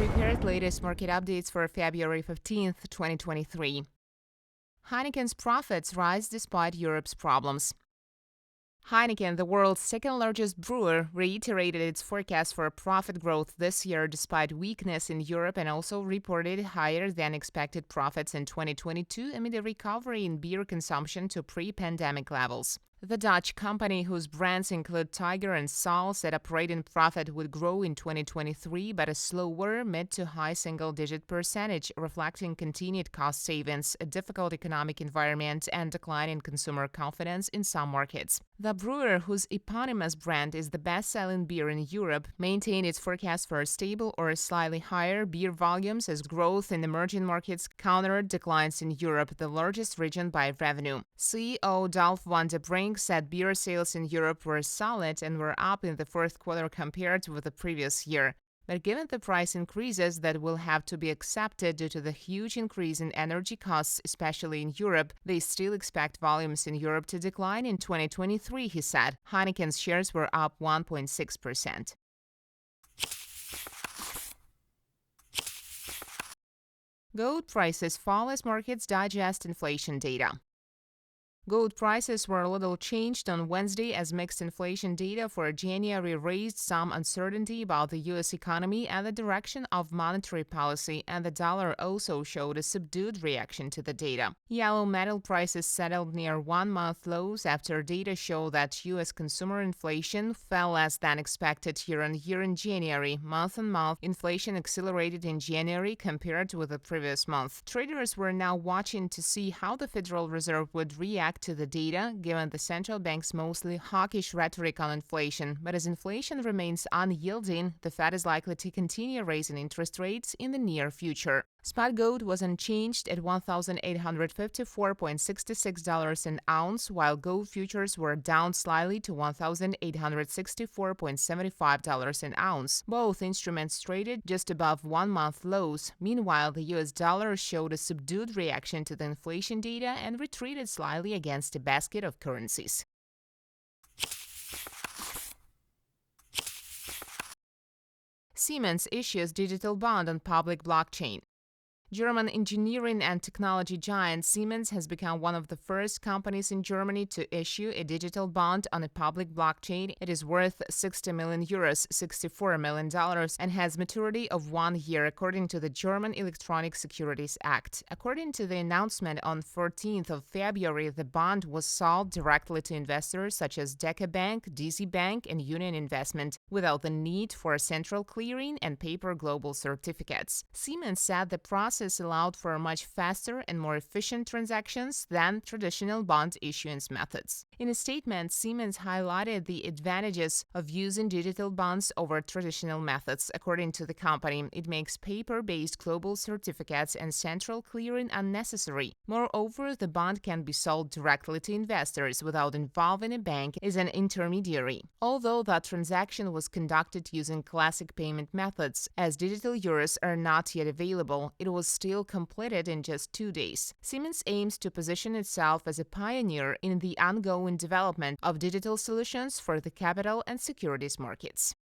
prepared latest market updates for February 15th, 2023. Heineken's profits rise despite Europe's problems. Heineken, the world's second-largest brewer, reiterated its forecast for profit growth this year despite weakness in Europe and also reported higher-than-expected profits in 2022 amid a recovery in beer consumption to pre-pandemic levels. The Dutch company, whose brands include Tiger and Sol, said operating profit would grow in 2023, but a slower mid to high single-digit percentage, reflecting continued cost savings, a difficult economic environment, and decline in consumer confidence in some markets. The brewer, whose eponymous brand is the best-selling beer in Europe, maintained its forecast for stable or slightly higher beer volumes as growth in emerging markets countered declines in Europe, the largest region by revenue. CEO Dolf van de Brink said beer sales in Europe were solid and were up in the fourth quarter compared with the previous year. But given the price increases that will have to be accepted due to the huge increase in energy costs, especially in Europe, they still expect volumes in Europe to decline in 2023, he said. Heineken's shares were up 1.6%. Gold prices fall as markets digest inflation data. Gold prices were little changed on Wednesday as mixed inflation data for January raised some uncertainty about the U.S. economy and the direction of monetary policy, and the dollar also showed a subdued reaction to the data. Yellow metal prices settled near one-month lows after data show that U.S. consumer inflation fell less than expected year-on-year in January. Month-on-month, inflation accelerated in January compared with the previous month. Traders were now watching to see how the Federal Reserve would react to the data, given the central bank's mostly hawkish rhetoric on inflation. But as inflation remains unyielding, the Fed is likely to continue raising interest rates in the near future. Spot gold was unchanged at $1,854.66 an ounce, while gold futures were down slightly to $1,864.75 an ounce. Both instruments traded just above one-month lows. Meanwhile, the U.S. dollar showed a subdued reaction to the inflation data and retreated slightly against a basket of currencies. Siemens issues digital bond on public blockchain. German engineering and technology giant Siemens has become one of the first companies in Germany to issue a digital bond on a public blockchain. It is worth 60 million euros, $64 million, and has maturity of 1 year, according to the German Electronic Securities Act. According to the announcement on 14th of February, the bond was sold directly to investors such as DECA Bank, DZ Bank, and Union Investment, without the need for central clearing and paper global certificates. Siemens said the process allowed for much faster and more efficient transactions than traditional bond issuance methods. In a statement, Siemens highlighted the advantages of using digital bonds over traditional methods. According to the company, it makes paper-based global certificates and central clearing unnecessary. Moreover, the bond can be sold directly to investors without involving a bank as an intermediary. Although that transaction was conducted using classic payment methods, as digital euros are not yet available, it was still completed in just 2 days. Siemens aims to position itself as a pioneer in the ongoing development of digital solutions for the capital and securities markets.